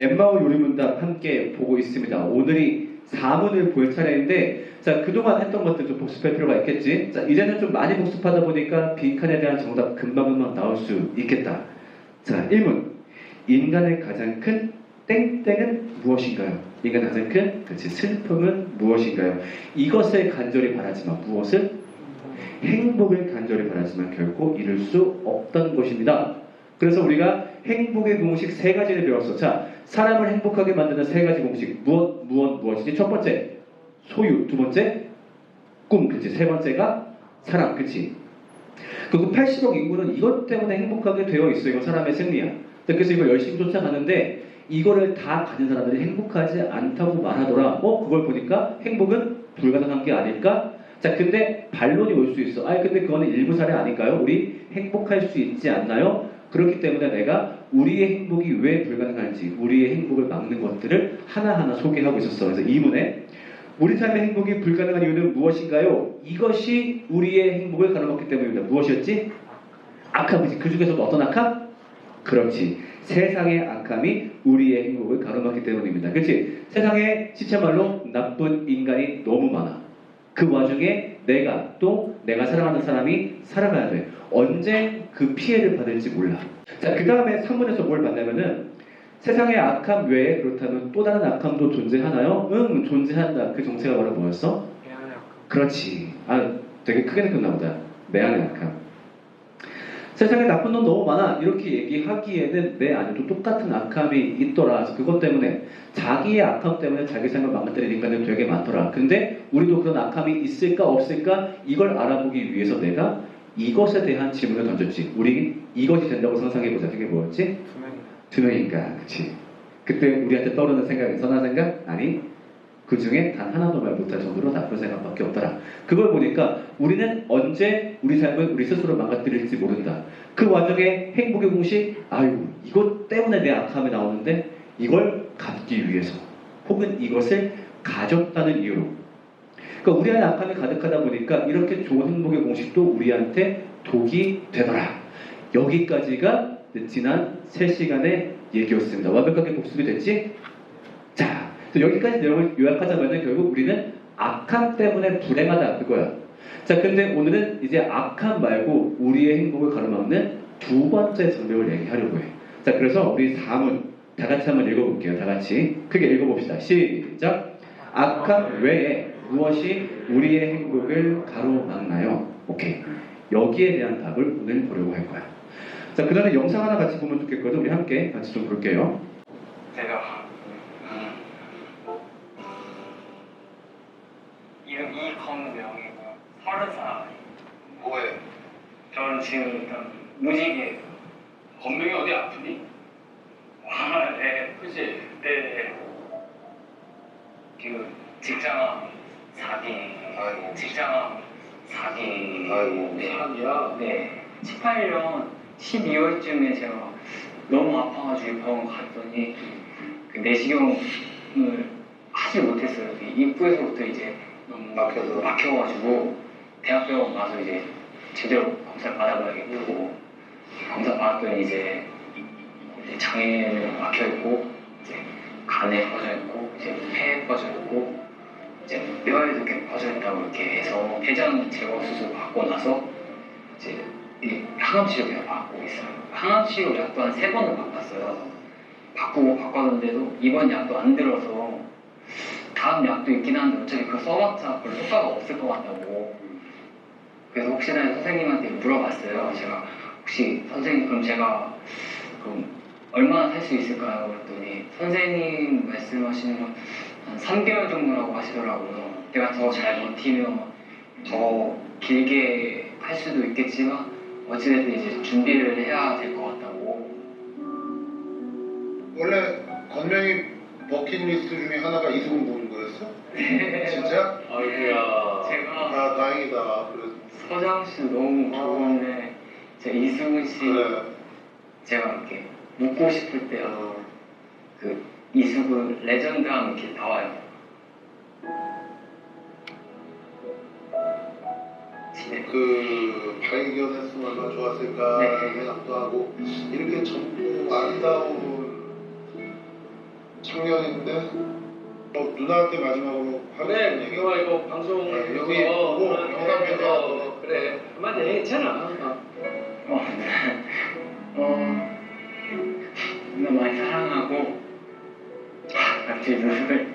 엠마오 요리문답 함께 보고 있습니다. 오늘이 4문을 볼 차례인데, 자, 그동안 했던 것들 좀 복습할 필요가 있겠지? 자, 이제는 좀 많이 복습하다 보니까 빈칸에 대한 정답 금방금방 나올 수 있겠다. 자, 1문. 인간의 가장 큰 땡땡은 무엇인가요? 인간의 가장 큰, 그렇지, 슬픔은 무엇인가요? 이것을 간절히 바라지만, 무엇을? 행복을 간절히 바라지만 결코 이룰 수 없던 것입니다. 그래서 우리가 행복의 공식 세 가지를 배웠어. 자, 사람을 행복하게 만드는 세 가지 공식. 무엇이지? 첫 번째, 소유. 두 번째, 꿈. 그치? 세 번째가 사랑. 그치? 그리고 80억 인구는 이것 때문에 행복하게 되어 있어. 이건 사람의 승리야. 그래서 이걸 열심히 쫓아가는데 이거를 다 가진 사람들이 행복하지 않다고 말하더라. 그걸 보니까 행복은 불가능한 게 아닐까? 자, 근데 반론이 올 수 있어. 근데 그거는 일부 사례 아닐까요? 우리 행복할 수 있지 않나요? 그렇기 때문에 내가 우리의 행복이 왜 불가능한지, 우리의 행복을 막는 것들을 하나하나 소개하고 있었어. 그래서 이문에 우리 삶의 행복이 불가능한 이유는 무엇인가요? 이것이 우리의 행복을 가로막기 때문입니다. 무엇이었지? 악함이지. 그 중에서도 어떤 악함? 그렇지. 세상의 악함이 우리의 행복을 가로막기 때문입니다. 그렇지? 세상에 시체말로 나쁜 인간이 너무 많아. 그 와중에 내가 사랑하는 사람이 살아가야 돼. 언제 그 피해를 받을지 몰라. 자, 그 다음에 3문에서 뭘 봤냐면은 세상의 악함 외에 그렇다면 또 다른 악함도 존재하나요? 응, 존재한다. 그 정체가 바로 뭐였어? 내안의 악함. 그렇지. 되게 크게 느꼈나 보다. 내 안의 악함. 세상에 나쁜 놈 너무 많아. 이렇게 얘기하기에는 내 안에도 똑같은 악함이 있더라. 그것 때문에 자기의 악함 때문에 자기 삶을 망가뜨리는 인간들 되게 많더라. 근데 우리도 그런 악함이 있을까 없을까 이걸 알아보기 위해서 내가 이것에 대한 질문을 던졌지. 우리 이것이 된다고 상상해보자. 그게 뭐였지? 두 명인가? 그치? 그때 우리한테 떠오르는 생각이 선한 생각? 아니, 그 중에 단 하나도 말 못할 정도로 나쁜 생각밖에 없더라. 그걸 보니까 우리는 언제 우리 삶을 우리 스스로 망가뜨릴지 모른다. 그 와중에 행복의 공식, 이것 때문에 내 악함이 나오는데 이걸 갖기 위해서 혹은 이것을 가졌다는 이유로, 그러니까 우리 안에 악함이 가득하다 보니까 이렇게 좋은 행복의 공식도 우리한테 독이 되더라. 여기까지가 지난 3시간의 얘기였습니다. 완벽하게 복습이 됐지? 자, 여기까지 내용을 요약하자면 결국 우리는 악함 때문에 불행하다 그거야. 자, 근데 오늘은 이제 악함 말고 우리의 행복을 가로막는 두 번째 장벽을 얘기하려고 해. 자, 그래서 우리 4문 다 같이 한번 읽어볼게요. 다 같이 크게 읽어봅시다. 시작. 악함 외에 무엇이 우리의 행복을 가로막나요? 오케이. 여기에 대한 답을 오늘 보려고 할 거야. 자, 그 다음에 영상 하나 같이 보면 좋겠거든. 우리 함께 같이 좀 볼게요. 제가 이름 이건명이고요. 30살. 뭐해? 저는 지금 무직이에요. 건명이 어디 아프니? 네. 그치? 네. 직장 사기. 아이고. 직장 사기. 아이고, 네. 사기야? 네. 18년 12월쯤에 제가 너무 아파가지고 병원 갔더니 그 내시경을 하지 못했어요. 입구에서부터 이제 너무 막혀가지고 대학병원 가서 이제 제대로 검사 받아봐야겠다고 검사 받았더니 이제 장에 막혀있고 이제 간에 퍼져있고 이제 폐에 퍼져있고 이제 뼈에도 이렇게 퍼져있다고 이렇게 해서 폐장 제거 수술 받고 나서 이제 이 항암 치료 계속 받고 있어요. 항암 치료 약도 한 3번을 바꿨어요. 바꿨는데도 이번 약도 안 들어서 다음 약도 있긴 한데 어차피 그거 써봤자 별 효과가 없을 것 같다고. 그래서 혹시나 해서 선생님한테 물어봤어요. 제가 혹시 선생님 그럼 제가 그럼 얼마나 살 수 있을까요? 그랬더니 선생님 말씀하시는 건 한 3개월 정도라고 하시더라고요. 내가 더 잘 버티면 더 길게 할 수도 있겠지만 어찌됐든 이제 준비를 해야 될 것 같다고. 원래 건명이 버킷리스트 중에 하나가 이승훈 보는 거였어? 네. 진짜? 아이고야. 제가 다행이다. 그래서 서장 씨도 너무 좋은데 제가 이승훈 씨 그래. 제가 이렇게 묻고 싶을 때 그 이승훈 레전드함 이렇게 나와요. 그 발견했으면 얼마나 좋았을까 네. 이런 생각도 하고 이렇게 전부 아름다운 작년인데 누나한테 마지막으로 하는 그래, 얘기. 이거 방송 여기 보고 영상 편지하고 그래, 한마디 했잖아. 누나 많이 사랑하고 같이 눈을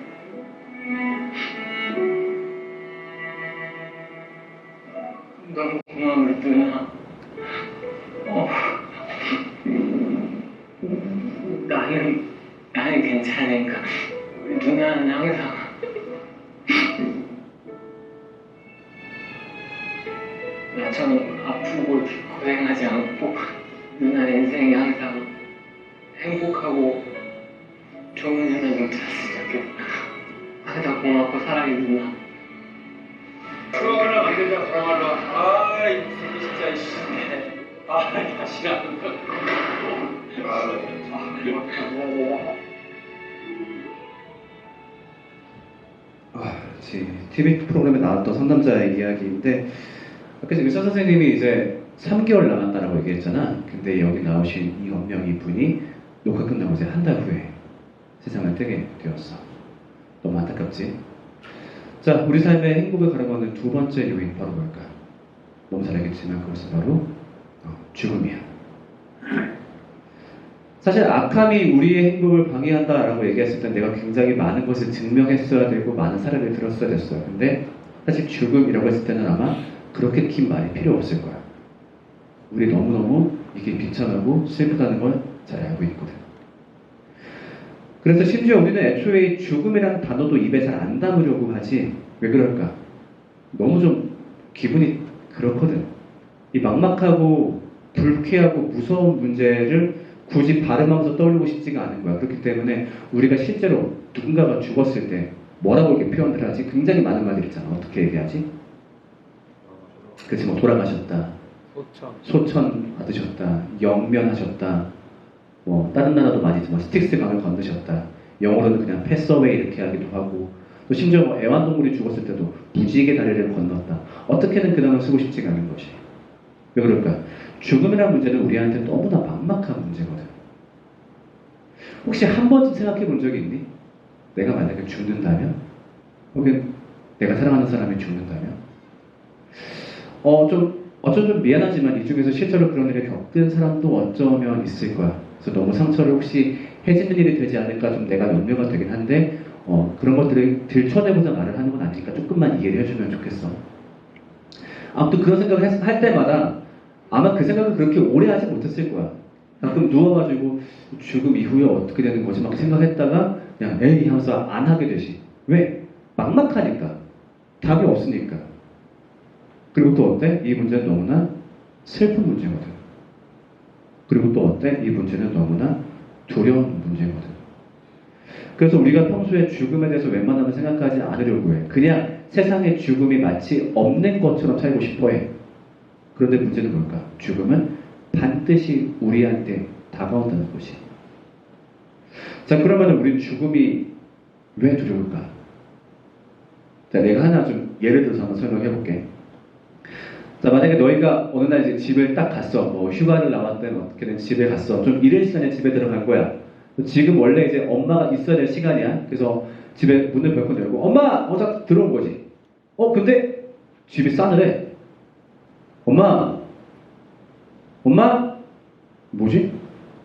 너무 고마워 우리 누나. 나는 괜찮으니까 우리 누나는 항상 나처럼 아프고 이렇게 고생하지 않고 누나 인생이 항상 행복하고 좋은 누나 좀 찾았으면 좋겠다. 항상 고맙고 사랑해 누나. 그러나 만들자, 그야말로. 아, 이 새끼 진짜, 이씨. 아, 다시 안 한다. 그렇지. TV 프로그램에 나왔던 상담자의 이야기인데 아까 의사 선생님이 이제 3개월 남았다라고 얘기했잖아. 근데 여기 나오신 이 언명이 분이 녹화 끝나고 이제 한 달 후에 세상을 뜨게 되었어. 너무 안타깝지? 자, 우리 삶의 행복을 가로막는 두 번째 요인 바로 뭘까? 너무 잘 알겠지만 그것은 바로 죽음이야. 사실 악함이 우리의 행복을 방해한다라고 얘기했을 때 내가 굉장히 많은 것을 증명했어야 되고 많은 사례를 들었어야 됐어요. 근데 사실 죽음이라고 했을 때는 아마 그렇게 긴 말이 필요 없을 거야. 우리 너무너무 이게 비참하고 슬프다는 걸 잘 알고 있거든. 그래서 심지어 우리는 애초에 죽음이라는 단어도 입에 잘 안 담으려고 하지. 왜 그럴까? 너무 좀 기분이 그렇거든. 이 막막하고 불쾌하고 무서운 문제를 굳이 발음하면서 떠올리고 싶지가 않은 거야. 그렇기 때문에 우리가 실제로 누군가가 죽었을 때 뭐라고 이렇게 표현을 하지? 굉장히 많은 말들 있잖아. 어떻게 얘기하지? 그치, 뭐 돌아가셨다, 소천 받으셨다, 영면하셨다, 뭐 다른 나라도 많이 있지만 스틱스 강을 건너셨다. 영어로는 그냥 패스어웨이 이렇게 하기도 하고, 또 심지어 뭐 애완동물이 죽었을 때도 무지개 다리를 건넜다. 어떻게든 그 단어를 쓰고 싶지가 않은 것이. 왜 그럴까? 죽음이라는 문제는 우리한테 너무나 막막한 문제거든. 혹시 한 번쯤 생각해 본 적이 있니? 내가 만약에 죽는다면? 혹은 내가 사랑하는 사람이 죽는다면? 어쩌면 좀 미안하지만 이 중에서 실제로 그런 일을 겪은 사람도 어쩌면 있을 거야. 그래서 너무 상처를 혹시 해지는 일이 되지 않을까 좀 내가 염려가 되긴 한데 그런 것들을 들춰내고자 말을 하는 건 아니니까 조금만 이해를 해주면 좋겠어. 아무튼 그런 생각을 할 때마다 아마 그 생각을 그렇게 오래 하지 못했을 거야. 가끔 누워가지고 죽음 이후에 어떻게 되는 거지 막 생각했다가 그냥 에이 하면서 안 하게 되지. 왜? 막막하니까. 답이 없으니까. 그리고 또 어때? 이 문제는 너무나 슬픈 문제거든. 그리고 또 어때? 이 문제는 너무나 두려운 문제거든. 그래서 우리가 평소에 죽음에 대해서 웬만하면 생각하지 않으려고 해. 그냥 세상에 죽음이 마치 없는 것처럼 살고 싶어 해. 그런데 문제는 뭘까? 죽음은 반드시 우리한테 다가온다는 것이. 자, 그러면 우리 죽음이 왜 두려울까? 자, 내가 하나 좀 예를 들어서 한번 설명해 볼게. 자, 만약에 너희가 어느 날 이제 집을 딱 갔어. 뭐 휴가를 나왔든 어떻게든 집에 갔어. 좀 이른 시간에 집에 들어간 거야. 지금 원래 이제 엄마가 있어야 될 시간이야. 그래서 집에 문을 벌컥 열고 엄마! 딱 들어온 거지. 근데 집이 싸늘해. 엄마! 뭐지?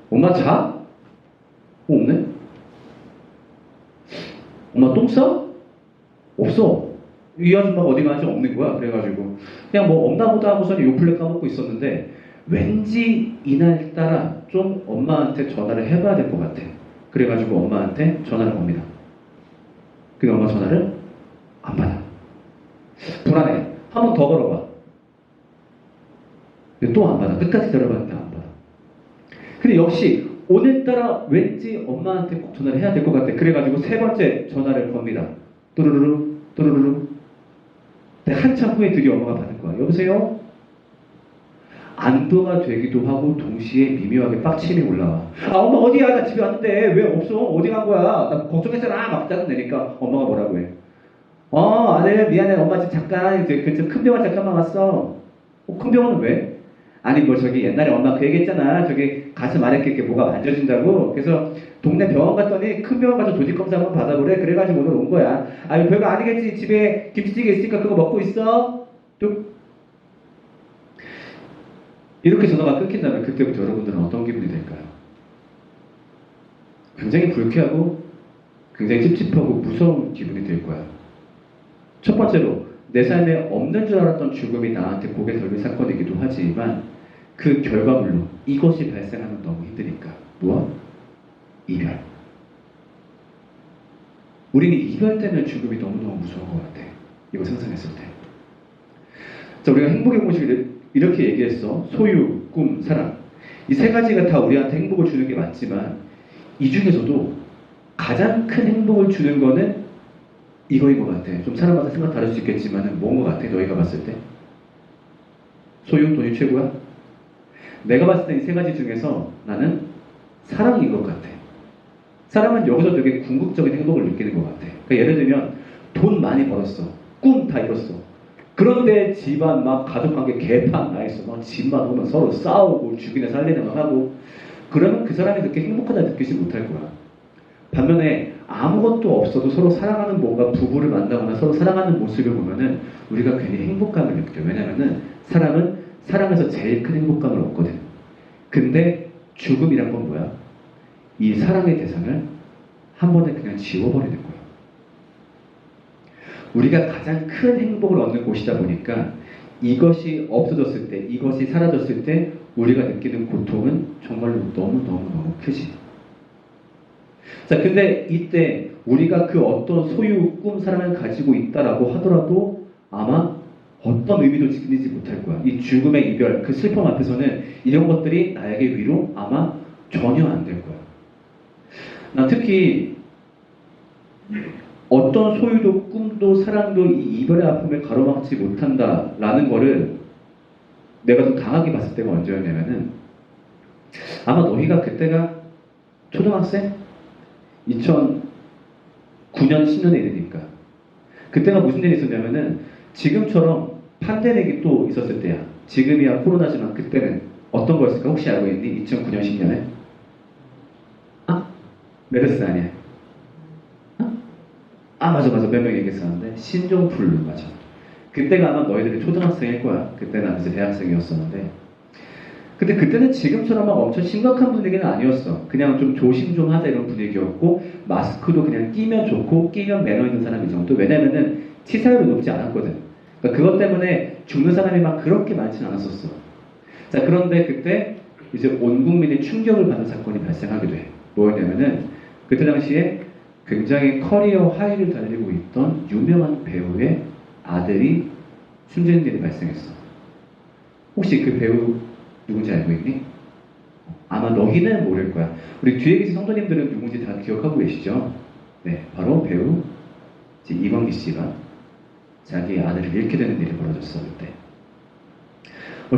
엄마 자? 없네? 엄마 똥 싸? 없어. 이 아줌마가 어디 가는지 없는 거야. 그래가지고 그냥 뭐 없나 보다 하고서는 요플레 까먹고 있었는데 왠지 이날따라 좀 엄마한테 전화를 해봐야 될 것 같아. 그래가지고 엄마한테 전화를 겁니다. 근데 엄마 전화를 안 받아. 불안해. 한 번 더 걸어봐. 또 안 받아. 끝까지 기다려봤는데 안 받아. 근데 역시 오늘따라 왠지 엄마한테 꼭 전화를 해야 될 것 같아. 그래가지고 세 번째 전화를 겁니다. 또르르르 또르르르. 한참 후에 드디어 엄마가 받은 거야. 여보세요? 안도가 되기도 하고 동시에 미묘하게 빡침이 올라와. 엄마 어디야? 나 집에 왔는데 왜 없어? 어디 간 거야? 나 걱정했잖아. 막 짜증내니까 엄마가 뭐라고 해? 아들 미안해. 엄마 지금 잠깐 이제 큰 병원 잠깐만 왔어. 큰 병원은 왜? 아니 뭐 저기 옛날에 엄마 그 얘기했잖아. 저기 가슴 아래 이렇게 뭐가 만져진다고. 그래서 동네 병원 갔더니 큰 병원 가서 조직 검사 한번 받아보래. 그래가지고 오늘 온 거야. 아니 별거 아니겠지. 집에 김치찌개 있으니까 그거 먹고 있어. 또 이렇게 전화가 끊긴다면 그때부터 여러분들은 어떤 기분이 될까요? 굉장히 불쾌하고 굉장히 찝찝하고 무서운 기분이 들 거야. 첫 번째로 내 삶에 없는 줄 알았던 죽음이 나한테 고개 돌릴 사건이기도 하지만 그 결과물로 이것이 발생하면 너무 힘드니까. 무엇? 이별. 우리는 이별 때문에 죽음이 너무너무 무서운 것 같아. 이거 상상했을 때. 자, 우리가 행복의 공식을 이렇게 얘기했어. 소유, 꿈, 사랑. 이 세 가지가 다 우리한테 행복을 주는 게 맞지만 이 중에서도 가장 큰 행복을 주는 거는 이거인 것 같아. 좀 사람마다 생각 다를 수 있겠지만 뭔 것 같아? 너희가 봤을 때? 소유, 돈이 최고야? 내가 봤을 때 이 세 가지 중에서 나는 사랑인 것 같아. 사람은 여기서 되게 궁극적인 행복을 느끼는 것 같아. 그러니까 예를 들면 돈 많이 벌었어. 꿈 다 이뤘어. 그런데 집안 막 가족관계 개판 나 있어. 막 집만 오면 서로 싸우고 죽이네 살리네 막 하고 그러면 그 사람이 그렇게 행복하다 느끼지 못할 거야. 반면에 아무것도 없어도 서로 사랑하는 뭔가 부부를 만나거나 서로 사랑하는 모습을 보면은 우리가 괜히 행복감을 느껴요. 왜냐면은 사람은 사랑에서 제일 큰 행복감을 얻거든. 근데 죽음이란 건 뭐야? 이 사랑의 대상을 한 번에 그냥 지워버리는 거야. 우리가 가장 큰 행복을 얻는 곳이다 보니까 이것이 없어졌을 때, 이것이 사라졌을 때 우리가 느끼는 고통은 정말로 너무너무너무 크지. 자, 근데 이때 우리가 그 어떤 소유, 꿈, 사랑을 가지고 있다라고 하더라도 아마 어떤 의미도 지니지 못할 거야. 이 죽음의 이별, 그 슬픔 앞에서는 이런 것들이 나에게 위로 아마 전혀 안 될 거야. 난 특히 어떤 소유도 꿈도 사랑도 이 이별의 아픔을 가로막지 못한다라는 거를 내가 좀 강하게 봤을 때가 언제였냐면은 아마 너희가 그때가 초등학생? 2009년 10년에 이르니까 그때가 무슨 일이 있었냐면은 지금처럼 팬데믹이 또 있었을 때야. 지금이야 코로나지만 그때는 어떤 거였을까? 혹시 알고 있니? 2009년 10년에? 아? 메르스 아니야? 맞아 몇 명 얘기했었는데 신종플루 맞아. 그때가 아마 너희들이 초등학생일 거야. 그때 난 이제 대학생이었었는데 근데 그때는 지금처럼 막 엄청 심각한 분위기는 아니었어. 그냥 좀 조심 좀 하자 이런 분위기였고 마스크도 그냥 끼면 좋고 끼면 매너 있는 사람이 정도. 왜냐면은 치사율이 높지 않았거든. 그러니까 그것 때문에 죽는 사람이 막 그렇게 많지는 않았었어. 자, 그런데 그때 이제 온 국민이 충격을 받는 사건이 발생하게 돼. 뭐였냐면은 그때 당시에 굉장히 커리어 하이를 달리고 있던 유명한 배우의 아들이 숨지는 일이 발생했어. 혹시 그 배우 누군지 알고 있니? 아마 너희는 모를 거야. 우리 뒤에 계신 성도님들은 누군지 다 기억하고 계시죠? 네, 바로 배우 이광기 씨가 자기 아들을 잃게 되는 일이 벌어졌어 그때.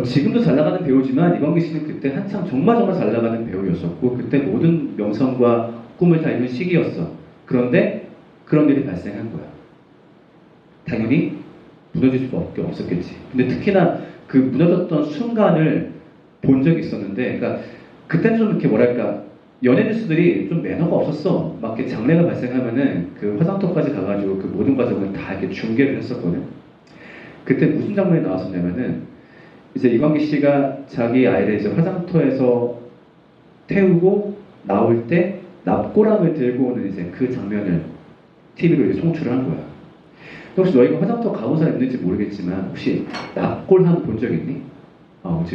지금도 잘 나가는 배우지만 이광기 씨는 그때 한창 정말 잘 나가는 배우였었고 그때 모든 명성과 꿈을 다 이룬 시기였어. 그런데 그런 일이 발생한 거야. 당연히 무너질 수밖에 없었겠지. 근데 특히나 그 무너졌던 순간을 본 적이 있었는데, 그러니까 그때는 좀 이렇게 뭐랄까 연예 뉴스들이 좀 매너가 없었어. 막 이렇게 장례가 발생하면은 그 화장터까지 가가지고 그 모든 과정을 다 이렇게 중계를 했었거든. 그때 무슨 장면이 나왔었냐면은 이제 이광기 씨가 자기 아이를 이제 화장터에서 태우고 나올 때 납골함을 들고 오는 이제 그 장면을 TV로 이제 송출을 한 거야. 혹시 너희가 화장터 가본 사람 있는지 모르겠지만 혹시 납골함 본 적 있니?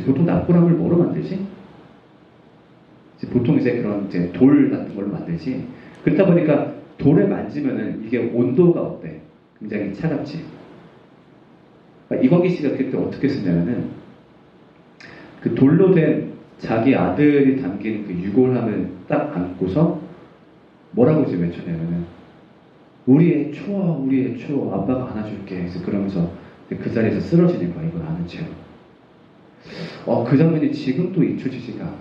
보통 납골함을 뭐로 만들지? 보통 이제 그런 이제 돌 같은 걸로 만들지. 그렇다 보니까 돌을 만지면은 이게 온도가 어때? 굉장히 차갑지. 이광기 씨가 그때 어떻게 쓰냐면은 그 돌로 된 자기 아들이 담긴 그 유골함을 딱 안고서 뭐라고 이제 외쳤냐면은 우리의 추워, 우리의 추워, 아빠가 안아줄게. 그래서 그러면서 그 자리에서 쓰러지는 거야, 이걸 아는 채로. 그 장면이 지금도 잊혀지지가 않아.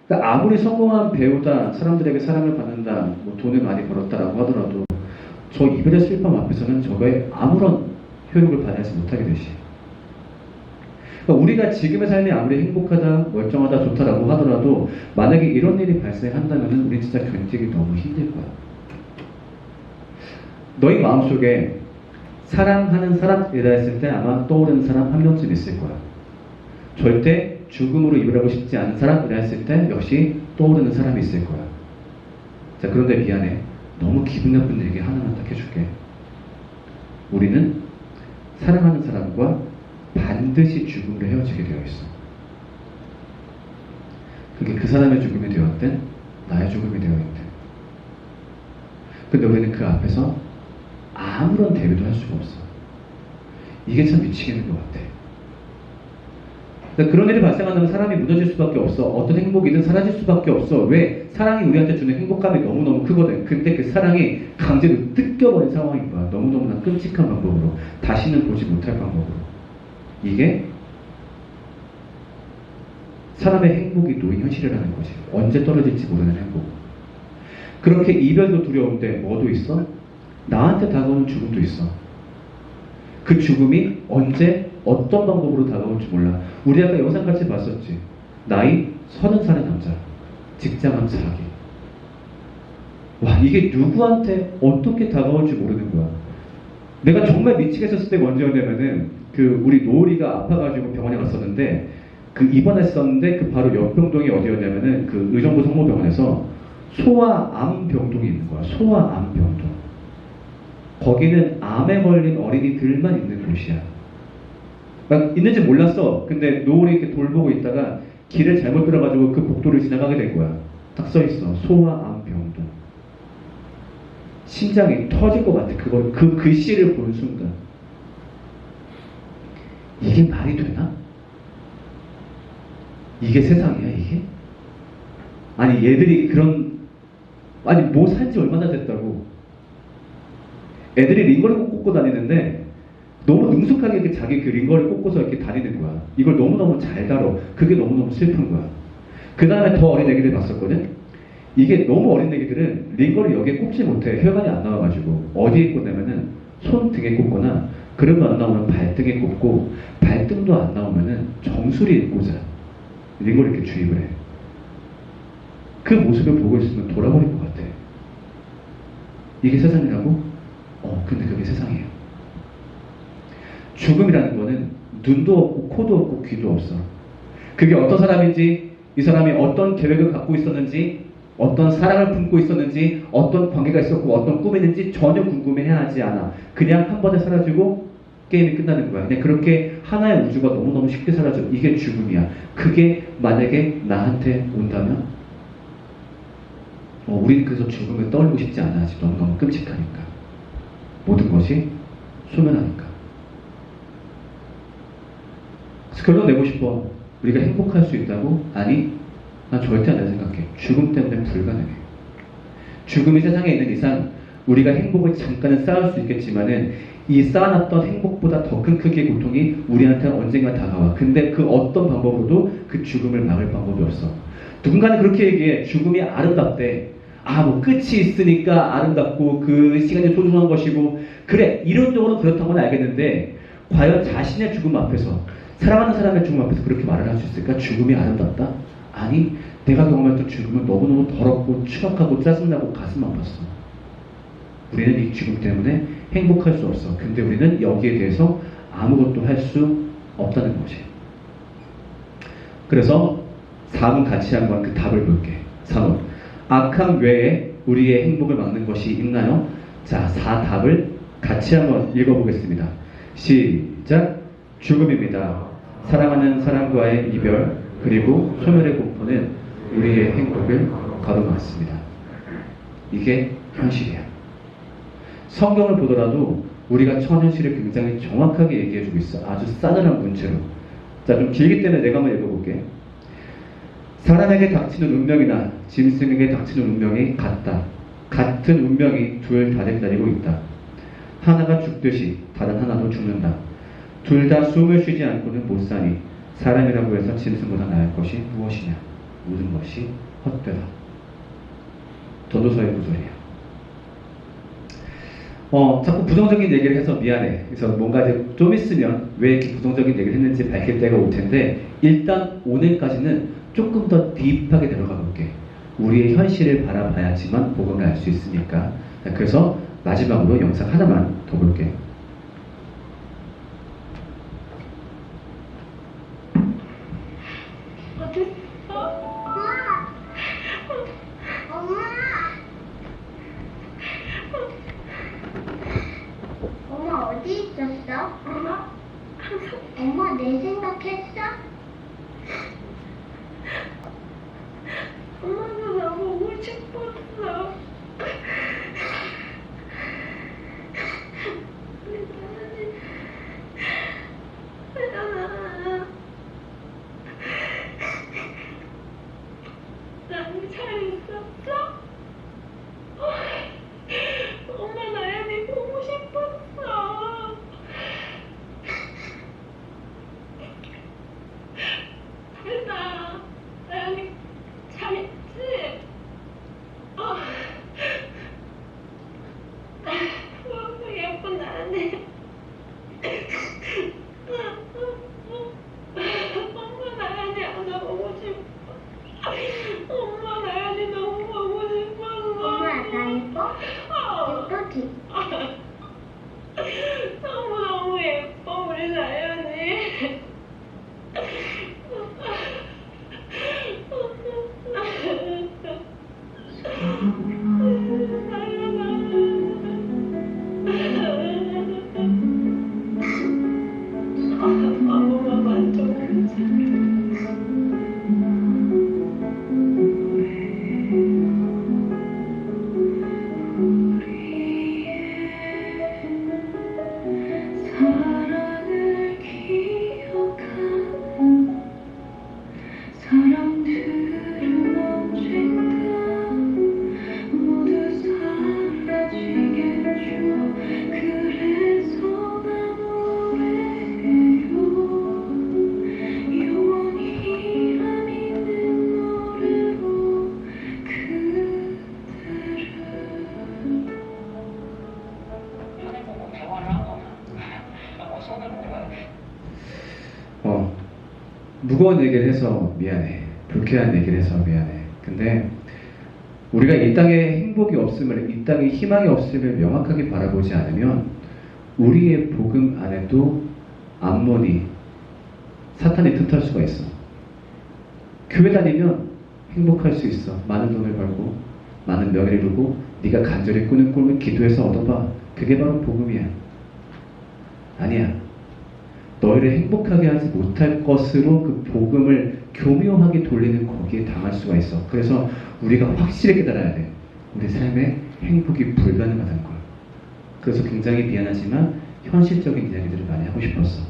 그러니까 아무리 성공한 배우다, 사람들에게 사랑을 받는다, 뭐 돈을 많이 벌었다라고 하더라도 저 이별의 슬픔 앞에서는 저거에 아무런 효력을 발휘하지 못하게 되지. 그러니까 우리가 지금의 삶이 아무리 행복하다, 멀쩡하다, 좋다라고 하더라도 만약에 이런 일이 발생한다면 우리 진짜 견디기 너무 힘들 거야. 너희 마음속에 사랑하는 사람이라 했을 때 아마 떠오르는 사람 한 명쯤 있을 거야. 절대 죽음으로 이별하고 싶지 않은 사람이라 했을 때 역시 떠오르는 사람이 있을 거야. 자, 그런데 미안해. 너무 기분 나쁜 얘기 하나만 딱 해줄게. 우리는 사랑하는 사람과 반드시 죽음으로 헤어지게 되어 있어. 그게 그 사람의 죽음이 되었든 나의 죽음이 되어 있든. 근데 우리는 그 앞에서 아무런 대비도 할 수가 없어. 이게 참 미치겠는 것 같아. 그러니까 그런 일이 발생한다면 사람이 무너질 수밖에 없어. 어떤 행복이든 사라질 수밖에 없어. 왜? 사랑이 우리한테 주는 행복감이 너무너무 크거든. 근데 그 사랑이 강제로 뜯겨버린 상황인 거야. 너무너무나 끔찍한 방법으로. 다시는 보지 못할 방법으로. 이게 사람의 행복이 놓인 현실이라는 거지. 언제 떨어질지 모르는 행복. 그렇게 이별도 두려운데 뭐도 있어? 나한테 다가오는 죽음도 있어. 그 죽음이 언제 어떤 방법으로 다가올지 몰라. 우리 아까 영상 같이 봤었지. 나이 30살의 남자. 직장암 사기. 와, 이게 누구한테 어떻게 다가올지 모르는 거야. 내가 정말 미치겠었을 때가 언제였냐면은 우리 노을이가 아파가지고 병원에 갔었는데 입원했었는데 바로 옆병동이 어디였냐면은 의정부 성모병원에서 소아암병동이 있는 거야. 소아암병동. 거기는 암에 걸린 어린이들만 있는 곳이야. 막 있는지 몰랐어. 근데 노을이 이렇게 돌보고 있다가 길을 잘못 들어가지고 그 복도를 지나가게 된 거야. 딱 써있어. 소아암병동. 심장이 터질 것 같아. 그 글씨를 본 순간. 이게 말이 되나? 이게 세상이야, 이게? 아니, 얘들이 뭐 산지 얼마나 됐다고. 애들이 링거를 꽂고 다니는데 너무 능숙하게 이렇게 자기 링거를 꽂고서 이렇게 다니는 거야. 이걸 너무너무 잘 다뤄. 그게 너무너무 슬픈 거야. 그 다음에 더 어린 애기들 봤었거든? 이게 너무 어린 애기들은 링거를 여기에 꽂지 못해. 혈관이 안 나와가지고. 어디에 꽂냐면은 손등에 꽂거나 그릇도 안 나오면 발등에 꽂고 발등도 안 나오면은 정수리에 꽂아. 링거를 이렇게 주입을 해. 그 모습을 보고 있으면 돌아버릴 것 같아. 이게 세상이라고? 근데 그게 세상이에요. 죽음이라는 거는 눈도 없고 코도 없고 귀도 없어. 그게 어떤 사람인지, 이 사람이 어떤 계획을 갖고 있었는지, 어떤 사랑을 품고 있었는지, 어떤 관계가 있었고 어떤 꿈이 있는지 전혀 궁금해하지 않아. 그냥 한 번에 사라지고 게임이 끝나는 거야. 그냥 그렇게 하나의 우주가 너무너무 쉽게 사라져. 이게 죽음이야. 그게 만약에 나한테 온다면 우리는 그래서 죽음을 떠올리고 싶지 않아. 아직 너무너무 끔찍하니까. 모든 것이 소멸하니까. 그래서 결론 내고 싶어. 우리가 행복할 수 있다고? 아니, 난 절대 안 생각해. 죽음 때문에 불가능해. 죽음이 세상에 있는 이상 우리가 행복을 잠깐은 쌓을 수 있겠지만은 이 쌓아놨던 행복보다 더 큰 크기의 고통이 우리한테 언젠가 다가와. 근데 그 어떤 방법으로도 그 죽음을 막을 방법이 없어. 누군가는 그렇게 얘기해. 죽음이 아름답대. 뭐 끝이 있으니까 아름답고 그 시간이 소중한 것이고, 그래, 이론적으로 그렇다고는 알겠는데 과연 자신의 죽음 앞에서, 사랑하는 사람의 죽음 앞에서 그렇게 말을 할 수 있을까? 죽음이 아름답다? 아니, 내가 경험했던 죽음은 너무너무 더럽고 추악하고 짜증나고 가슴 아팠어. 우리는 이 죽음 때문에 행복할 수 없어. 근데 우리는 여기에 대해서 아무것도 할 수 없다는 거지. 그래서 4번 같이 한번 그 답을 볼게. 4번. 악함 외에 우리의 행복을 막는 것이 있나요? 자, 4답을 같이 한번 읽어보겠습니다. 시작. 죽음입니다. 사랑하는 사람과의 이별 그리고 소멸의 공포는 우리의 행복을 가로막습니다. 이게 현실이야. 성경을 보더라도 우리가 처한 현실을 굉장히 정확하게 얘기해주고 있어. 아주 싸늘한 문체로. 자, 좀 길기 때문에 내가 한번 읽어볼게. 사람에게 닥치는 운명이나 짐승에게 닥치는 운명이 같다. 같은 운명이 둘 다 기다리고 있다. 하나가 죽듯이 다른 하나도 죽는다. 둘 다 숨을 쉬지 않고는 못 사니 사람이라고 해서 짐승보다 나을 것이 무엇이냐. 모든 것이 헛되다. 전도서의 구절이야. 자꾸 부정적인 얘기를 해서 미안해. 그래서 뭔가 이제 좀 있으면 왜 이렇게 부정적인 얘기를 했는지 밝힐 때가 올 텐데, 일단 오늘까지는 조금 더 딥하게 들어가 볼게. 우리의 현실을 바라봐야지만 복음을 알 수 있으니까. 자, 그래서 마지막으로 영상 하나만 더 볼게. 엄마 어디 있었어? 엄마 내 생각했어? 엄마도 나 보고 싶었어. 나는 잘 있었어? 엄마 나연이 보고 싶었어. 됐다. 나연이 잘 있지? 너무 예쁜 나연이. 엄마 나연이 안아보고 싶어. 엄마 나연이 너무 보고 싶었어. 엄마 나 예뻐? 예쁘지? 너무너무 예뻐 우리 나연이. 엄마 만져보자. 사랑을 기억하는 사람들은 언젠가 모두 사라지겠죠. 그래서 난 노래해요. 영원히라 믿는 노래로 무거운 얘기를 해서 미안해. 불쾌한 얘기를 해서 미안해. 근데 우리가 이 땅에 행복이 없음을, 이 땅에 희망이 없음을 명확하게 바라보지 않으면 우리의 복음 안에도 암몬이, 사탄이 틈탈 수가 있어. 교회 다니면 행복할 수 있어. 많은 돈을 벌고 많은 명예를 이루고 네가 간절히 꾸는 꿈을 기도해서 얻어봐. 그게 바로 복음이야. 아니야. 너희를 행복하게 하지 못할 것으로 그 복음을 교묘하게 돌리는 거기에 당할 수가 있어. 그래서 우리가 확실히 깨달아야 돼. 우리 삶에 행복이 불가능하다는 걸. 그래서 굉장히 미안하지만 현실적인 이야기들을 많이 하고 싶었어.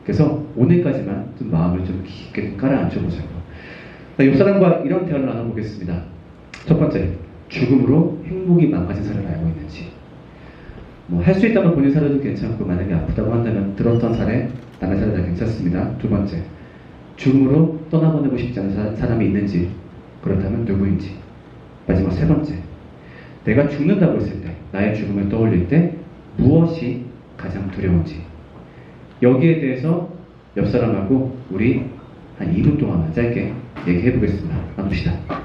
그래서 오늘까지만 좀 마음을 좀 깊게 좀 깔아앉혀보자고. 옆 사람과 이런 대화를 나눠보겠습니다. 첫 번째, 죽음으로 행복이 망가진 사람을 알고 있는지. 할 수 있다면 본인 사례도 괜찮고, 만약에 아프다고 한다면 들었던 사례, 남의 사례 다 괜찮습니다. 두 번째, 죽음으로 떠나보내고 싶지 않은 사람이 있는지, 그렇다면 누구인지. 마지막 세 번째, 내가 죽는다고 했을 때, 나의 죽음을 떠올릴 때 무엇이 가장 두려운지. 여기에 대해서 옆 사람하고 우리 한 2분 동안만 짧게 얘기해 보겠습니다. 나눕시다.